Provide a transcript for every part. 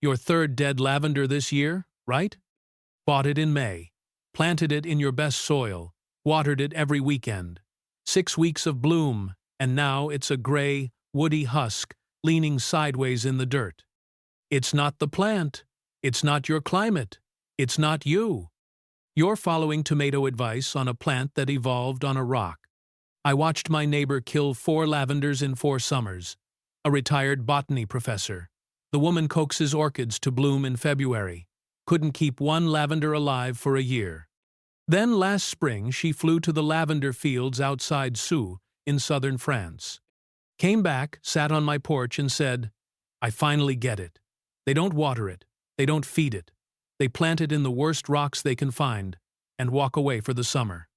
Your third dead lavender this year, right? Bought it in May. Planted it in your best soil. Watered it every weekend. 6 weeks of bloom, and now it's a gray, woody husk leaning sideways in the dirt. It's not the plant. It's not your climate. It's not you. You're following tomato advice on a plant that evolved on a rock. I watched my neighbor kill 4 lavenders in 4 summers. A retired botany professor. The woman coaxes orchids to bloom in February. Couldn't keep one lavender alive for a year. Then last spring she flew to the lavender fields outside Sault in southern France. Came back, sat on my porch and said, "I finally get it. They don't water it. They don't feed it. They plant it in the worst rocks they can find and walk away for the summer."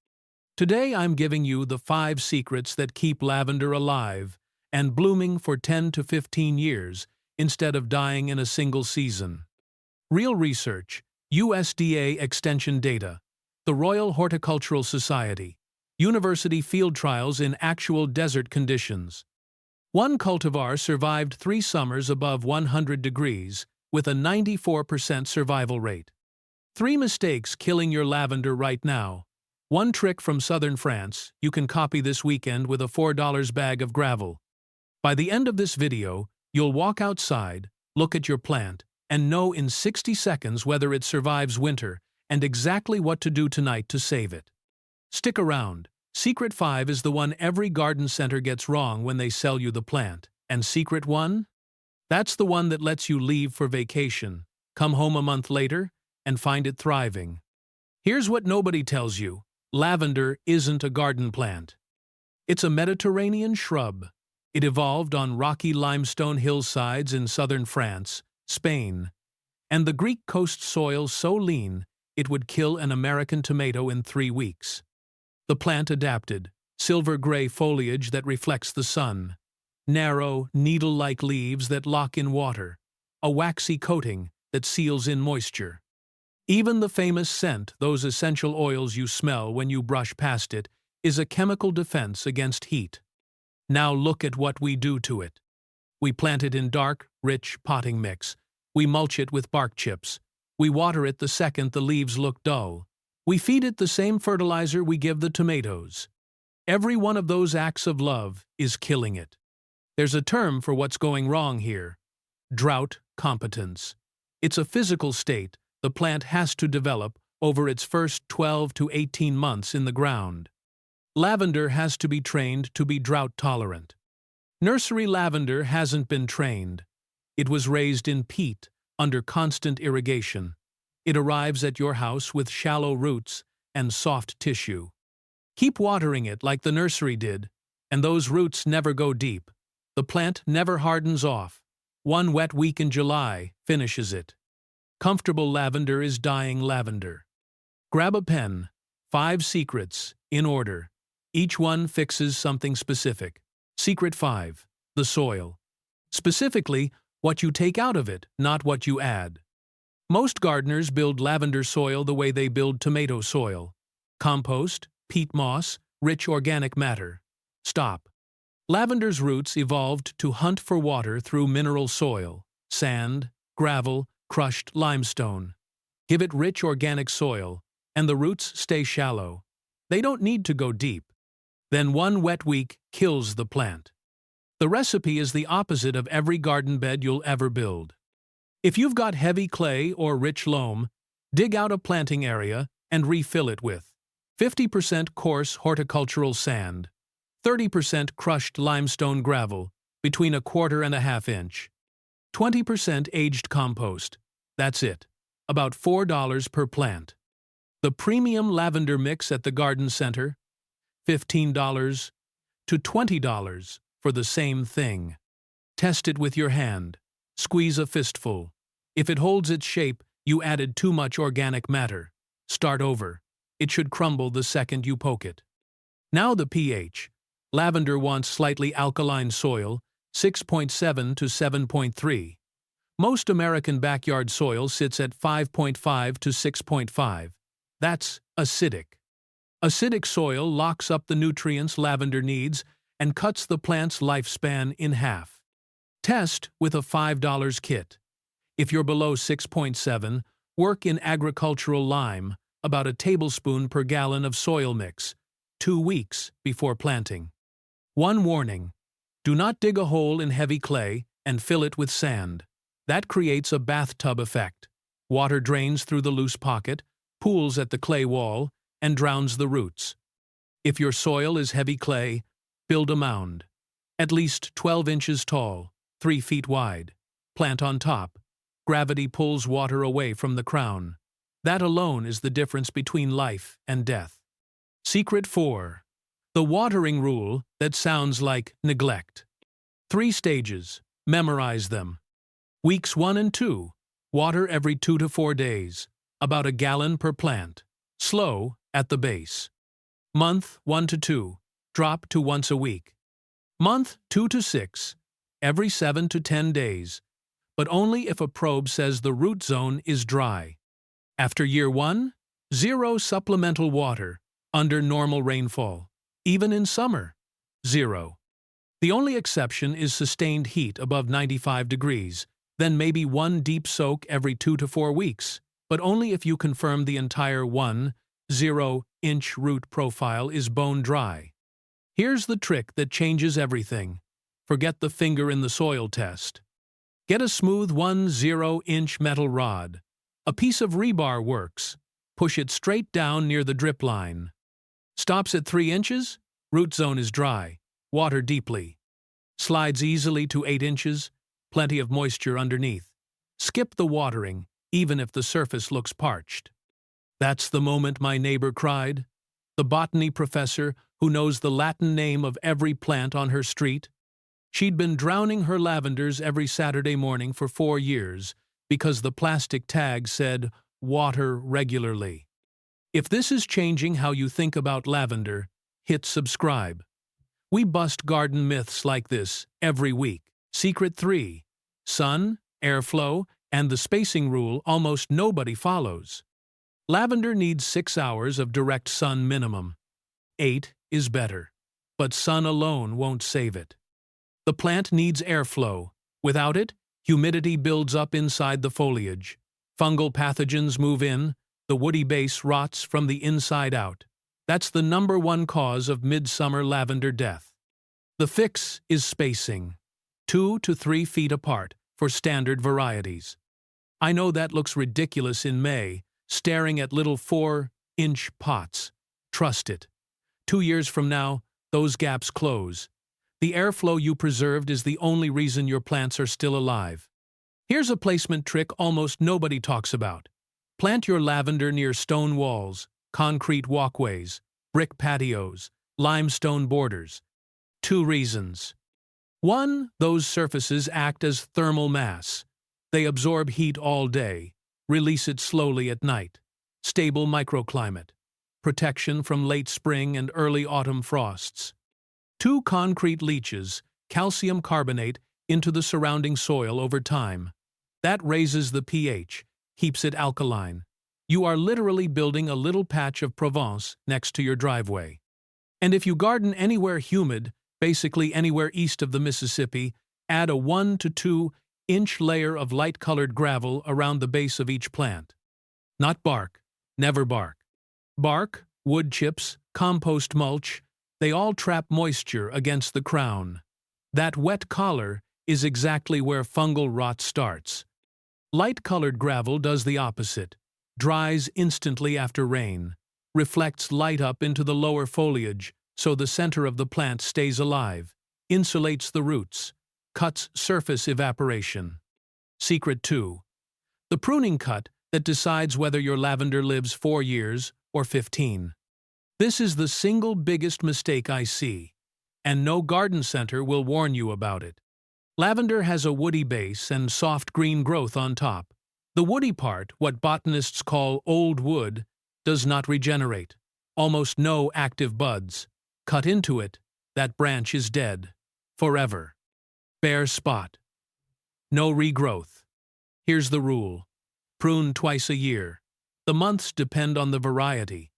Today I'm giving you the 5 secrets that keep lavender alive and blooming for 10 to 15 years instead of dying in a single season. Real research, USDA extension data, the Royal Horticultural Society, university field trials in actual desert conditions. One cultivar survived 3 summers above 100 degrees with a 94% survival rate. 3 mistakes killing your lavender right now. One trick from southern France you can copy this weekend with a $4 bag of gravel. By the end of this video, you'll walk outside, look at your plant, and know in 60 seconds whether it survives winter and exactly what to do tonight to save it. Stick around. Secret 5 is the one every garden center gets wrong when they sell you the plant. And Secret 1? That's the one that lets you leave for vacation, come home a month later, and find it thriving. Here's what nobody tells you. Lavender isn't a garden plant. It's a Mediterranean shrub. It evolved on rocky limestone hillsides in southern France, Spain, and the Greek coast soil so lean it would kill an American tomato in 3 weeks. The plant adapted, silver-gray foliage that reflects the sun, narrow, needle-like leaves that lock in water, a waxy coating that seals in moisture. Even the famous scent, those essential oils you smell when you brush past it, is a chemical defense against heat. Now look at what we do to it. We plant it in dark, rich potting mix. We mulch it with bark chips. We water it the second the leaves look dull. We feed it the same fertilizer we give the tomatoes. Every one of those acts of love is killing it. There's a term for what's going wrong here. Drought competence. It's a physical state the plant has to develop over its first 12 to 18 months in the ground. Lavender has to be trained to be drought tolerant. Nursery lavender hasn't been trained. It was raised in peat, under constant irrigation. It arrives at your house with shallow roots and soft tissue. Keep watering it like the nursery did, and those roots never go deep. The plant never hardens off. One wet week in July finishes it. Comfortable lavender is dying lavender. Grab a pen. 5 secrets, in order. Each one fixes something specific. Secret 5. The soil. Specifically, what you take out of it, not what you add. Most gardeners build lavender soil the way they build tomato soil. Compost, peat moss, rich organic matter. Stop. Lavender's roots evolved to hunt for water through mineral soil, sand, gravel, crushed limestone. Give it rich organic soil, and the roots stay shallow. They don't need to go deep. Then one wet week kills the plant. The recipe is the opposite of every garden bed you'll ever build. If you've got heavy clay or rich loam, dig out a planting area and refill it with 50% coarse horticultural sand, 30% crushed limestone gravel, between 1/4 and 1/2 inch, 20% aged compost. That's it. About $4 per plant. The premium lavender mix at the garden center, $15 to $20 for the same thing. Test it with your hand. Squeeze a fistful. If it holds its shape, you added too much organic matter. Start over. It should crumble the second you poke it. Now the pH. Lavender wants slightly alkaline soil, 6.7 to 7.3. Most American backyard soil sits at 5.5 to 6.5. That's acidic. Acidic soil locks up the nutrients lavender needs and cuts the plant's lifespan in half. Test with a $5 kit. If you're below 6.7, work in agricultural lime, about a tablespoon per gallon of soil mix, 2 weeks before planting. One warning: do not dig a hole in heavy clay and fill it with sand. That creates a bathtub effect. Water drains through the loose pocket, pools at the clay wall, and drowns the roots. If your soil is heavy clay, build a mound, at least 12 inches tall, 3 feet wide. Plant on top. Gravity pulls water away from the crown. That alone is the difference between life and death. Secret 4. The watering rule that sounds like neglect. 3 stages. Memorize them. Weeks 1 and 2. Water every 2 to 4 days, about a gallon per plant. Slow at the base. Month 1 to 2. Drop to once a week. Month 2 to 6. Every 7 to 10 days, but only if a probe says the root zone is dry. After year 1, 0 supplemental water, under normal rainfall. Even in summer, 0. The only exception is sustained heat above 95 degrees, then maybe 1 deep soak every 2 to 4 weeks, but only if you confirm the entire 1-0-inch root profile is bone dry. Here's the trick that changes everything. Forget the finger in the soil test. Get a smooth 1-0-inch metal rod. A piece of rebar works. Push it straight down near the drip line. Stops at 3 inches, root zone is dry, water deeply. Slides easily to 8 inches, plenty of moisture underneath. Skip the watering, even if the surface looks parched. That's the moment my neighbor cried. The botany professor who knows the Latin name of every plant on her street. She'd been drowning her lavenders every Saturday morning for 4 years because the plastic tag said, "Water regularly." If this is changing how you think about lavender, hit subscribe. We bust garden myths like this every week. Secret 3. Sun, airflow, and the spacing rule almost nobody follows. Lavender needs 6 hours of direct sun minimum. 8 is better, but sun alone won't save it. The plant needs airflow. Without it, humidity builds up inside the foliage. Fungal pathogens move in. The woody base rots from the inside out. That's the #1 cause of midsummer lavender death. The fix is spacing. 2 to 3 feet apart for standard varieties. I know that looks ridiculous in May, staring at little 4-inch pots. Trust it. 2 years from now, those gaps close. The airflow you preserved is the only reason your plants are still alive. Here's a placement trick almost nobody talks about. Plant your lavender near stone walls, concrete walkways, brick patios, limestone borders. 2 reasons. 1, those surfaces act as thermal mass. They absorb heat all day, release it slowly at night. Stable microclimate. Protection from late spring and early autumn frosts. 2, concrete leaches, calcium carbonate, into the surrounding soil over time. That raises the pH, keeps it alkaline. You are literally building a little patch of Provence next to your driveway. And if you garden anywhere humid, basically anywhere east of the Mississippi, add a 1 to 2-inch layer of light-colored gravel around the base of each plant. Not bark, never bark. Bark, wood chips, compost mulch, they all trap moisture against the crown. That wet collar is exactly where fungal rot starts. Light-colored gravel does the opposite, dries instantly after rain, reflects light up into the lower foliage so the center of the plant stays alive, insulates the roots, cuts surface evaporation. Secret 2. The pruning cut that decides whether your lavender lives 4 years or 15. This is the single biggest mistake I see, and no garden center will warn you about it. Lavender has a woody base and soft green growth on top. The woody part, what botanists call old wood, does not regenerate. Almost no active buds. Cut into it, that branch is dead. Forever. Bare spot. No regrowth. Here's the rule. Prune twice a year. The months depend on the variety.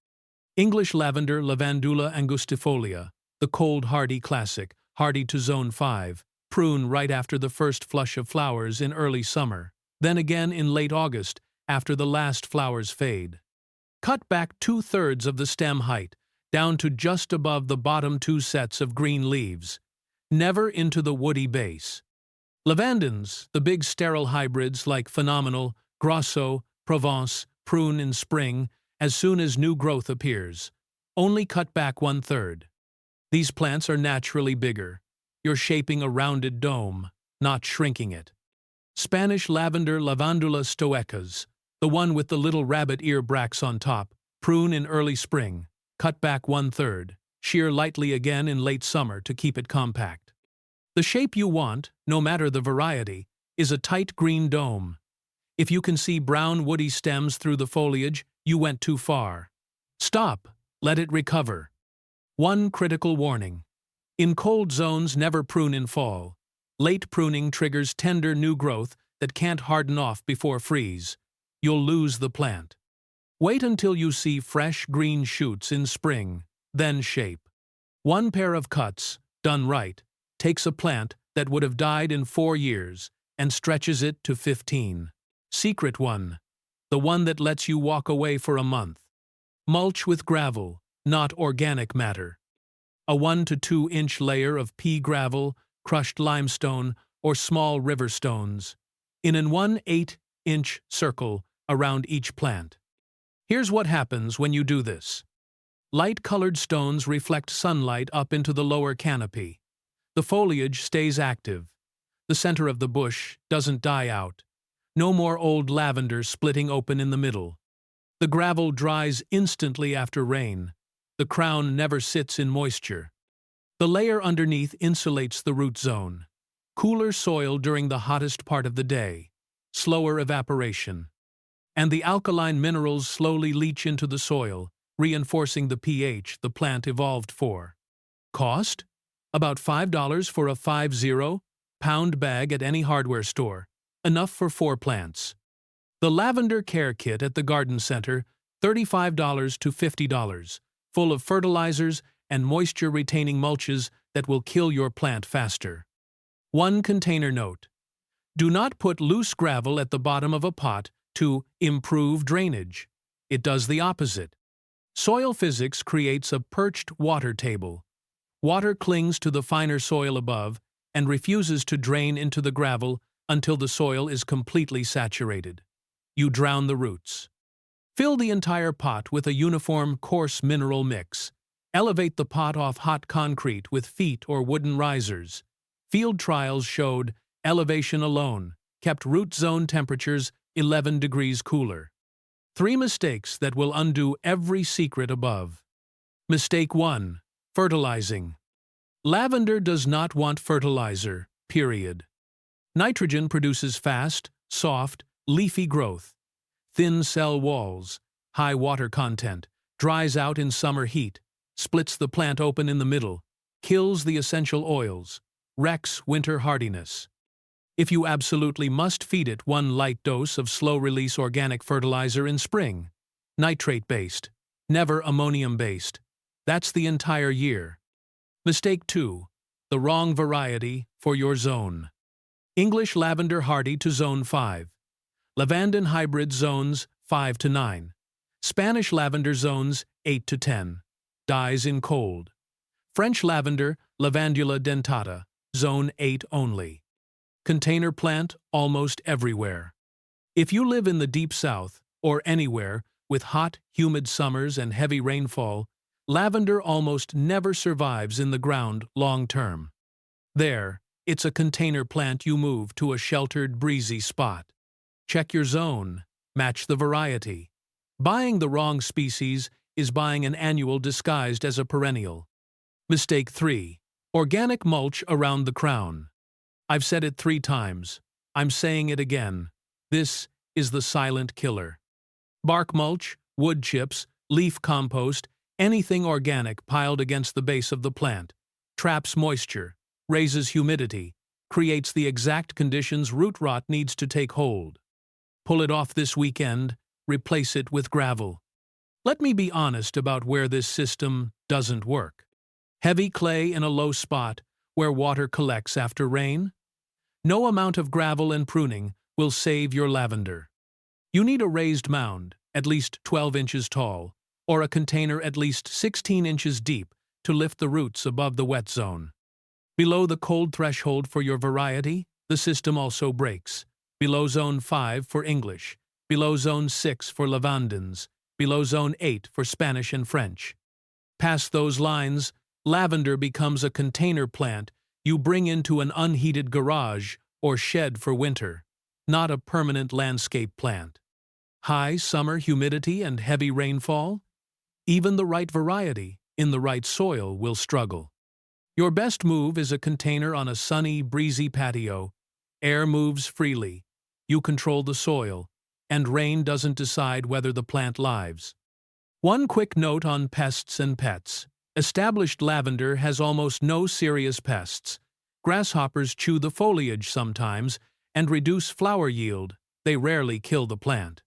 English lavender Lavandula angustifolia, the cold hardy classic, hardy to zone 5, prune right after the first flush of flowers in early summer. then again in late August after the last flowers fade. Cut back 2/3 of the stem height, down to just above the bottom 2 sets of green leaves, never into the woody base. Lavandins, the big sterile hybrids like Phenomenal, Grosso, Provence, prune in spring as soon as new growth appears. Only cut back 1/3. These plants are naturally bigger. You're shaping a rounded dome, not shrinking it. Spanish lavender Lavandula stoecas, the one with the little rabbit ear bracts on top, prune in early spring, cut back 1/3, shear lightly again in late summer to keep it compact. The shape you want, no matter the variety, is a tight green dome. If you can see brown woody stems through the foliage, you went too far. Stop, let it recover. One critical warning. In cold zones, never prune in fall. Late pruning triggers tender new growth that can't harden off before freeze. You'll lose the plant. Wait until you see fresh green shoots in spring, then shape. One pair of cuts, done right, takes a plant that would have died in 4 years and stretches it to 15. Secret one, the one that lets you walk away for a month. Mulch with gravel, not organic matter. A 1 to 2 inch layer of pea gravel, crushed limestone, or small river stones, in an 1/8-inch circle around each plant. Here's what happens when you do this. Light-colored stones reflect sunlight up into the lower canopy. The foliage stays active. The center of the bush doesn't die out. No more old lavender splitting open in the middle. The gravel dries instantly after rain. The crown never sits in moisture. The layer underneath insulates the root zone. Cooler soil during the hottest part of the day. Slower evaporation. And the alkaline minerals slowly leach into the soil, reinforcing the pH the plant evolved for. Cost? About $5 for a 50-pound bag at any hardware store. Enough for 4 plants. The Lavender Care Kit at the Garden Center, $35 to $50, full of fertilizers and moisture-retaining mulches that will kill your plant faster. One container note. Do not put loose gravel at the bottom of a pot to improve drainage. It does the opposite. Soil physics creates a perched water table. Water clings to the finer soil above and refuses to drain into the gravel until the soil is completely saturated. You drown the roots. Fill the entire pot with a uniform coarse mineral mix. Elevate the pot off hot concrete with feet or wooden risers. Field trials showed elevation alone kept root zone temperatures 11 degrees cooler. 3 mistakes that will undo every secret above. Mistake 1. Fertilizing. Lavender does not want fertilizer, period. Nitrogen produces fast, soft, leafy growth. Thin cell walls, high water content, dries out in summer heat, splits the plant open in the middle, kills the essential oils, wrecks winter hardiness. If you absolutely must feed it 1 light dose of slow-release organic fertilizer in spring, nitrate-based, never ammonium-based. That's the entire year. Mistake 2. The wrong variety for your zone. English lavender hardy to zone 5. Lavandin hybrid zones 5 to 9. Spanish lavender zones 8 to 10. Dies in cold. French lavender Lavandula dentata, zone 8 only. Container plant almost everywhere. If you live in the deep south, or anywhere with hot, humid summers and heavy rainfall, lavender almost never survives in the ground long term. There, it's a container plant you move to a sheltered, breezy spot. Check your zone, match the variety. Buying the wrong species is buying an annual disguised as a perennial. Mistake 3. Organic mulch around the crown. I've said it 3 times. I'm saying it again. This is the silent killer. Bark mulch, wood chips, leaf compost, anything organic piled against the base of the plant, traps moisture, raises humidity, creates the exact conditions root rot needs to take hold. Pull it off this weekend, replace it with gravel. Let me be honest about where this system doesn't work. Heavy clay in a low spot where water collects after rain? No amount of gravel and pruning will save your lavender. You need a raised mound, at least 12 inches tall, or a container at least 16 inches deep to lift the roots above the wet zone. Below the cold threshold for your variety, the system also breaks. Below Zone 5 for English, below Zone 6 for Lavandins, below Zone 8 for Spanish and French. Past those lines, lavender becomes a container plant you bring into an unheated garage or shed for winter, not a permanent landscape plant. High summer humidity and heavy rainfall? Even the right variety, in the right soil, will struggle. Your best move is a container on a sunny, breezy patio. Air moves freely, you control the soil, and rain doesn't decide whether the plant lives. One quick note on pests and pets. Established lavender has almost no serious pests. Grasshoppers chew the foliage sometimes and reduce flower yield. They rarely kill the plant.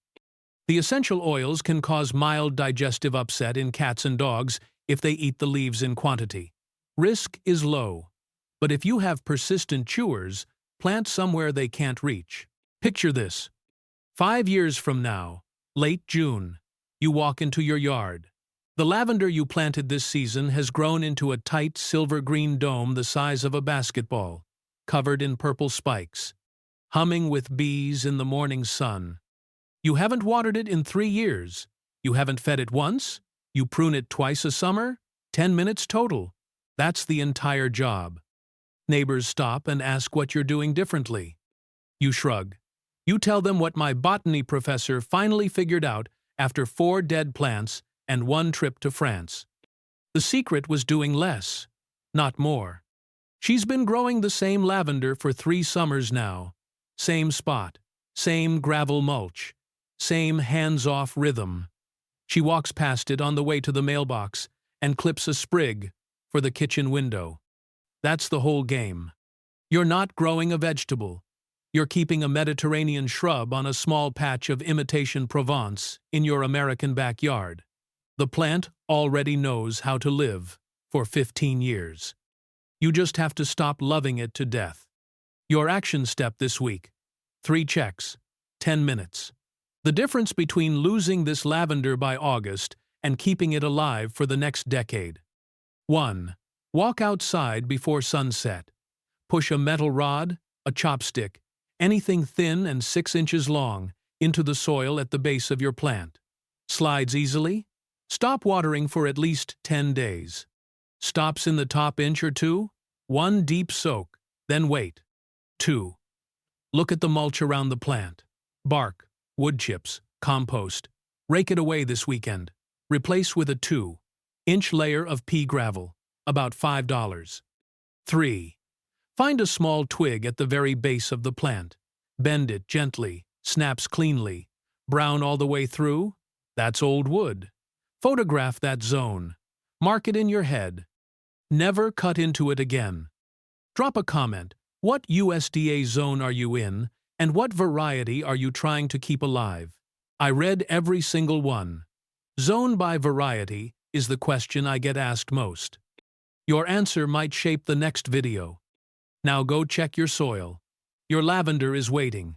The essential oils can cause mild digestive upset in cats and dogs if they eat the leaves in quantity. Risk is low, but if you have persistent chewers, plant somewhere they can't reach. Picture this. 5 years from now, late June, you walk into your yard. The lavender you planted this season has grown into a tight silver-green dome the size of a basketball, covered in purple spikes, humming with bees in the morning sun. You haven't watered it in 3 years. You haven't fed it once. You prune it twice a summer. 10 minutes total. That's the entire job. Neighbors stop and ask what you're doing differently. You shrug. You tell them what my botany professor finally figured out after 4 dead plants and 1 trip to France. The secret was doing less, not more. She's been growing the same lavender for 3 summers now. Same spot, same gravel mulch, same hands-off rhythm. She walks past it on the way to the mailbox and clips a sprig for the kitchen window. That's the whole game. You're not growing a vegetable. You're keeping a Mediterranean shrub on a small patch of imitation Provence in your American backyard. The plant already knows how to live for 15 years. You just have to stop loving it to death. Your action step this week: 3 checks, 10 minutes. The difference between losing this lavender by August and keeping it alive for the next decade. 1. Walk outside before sunset. Push a metal rod, a chopstick, anything thin and 6 inches long, into the soil at the base of your plant. Slides easily? Stop watering for at least 10 days. Stops in the top inch or 2? 1 deep soak, then wait. 2. Look at the mulch around the plant. Bark, wood chips, compost. Rake it away this weekend. Replace with a 2-inch layer of pea gravel, about $5. 3. Find a small twig at the very base of the plant. Bend it gently, snaps cleanly. Brown all the way through? That's old wood. Photograph that zone. Mark it in your head. Never cut into it again. Drop a comment. What USDA zone are you in, and what variety are you trying to keep alive? I read every single one. Zone by variety is the question I get asked most. Your answer might shape the next video. Now go check your soil. Your lavender is waiting.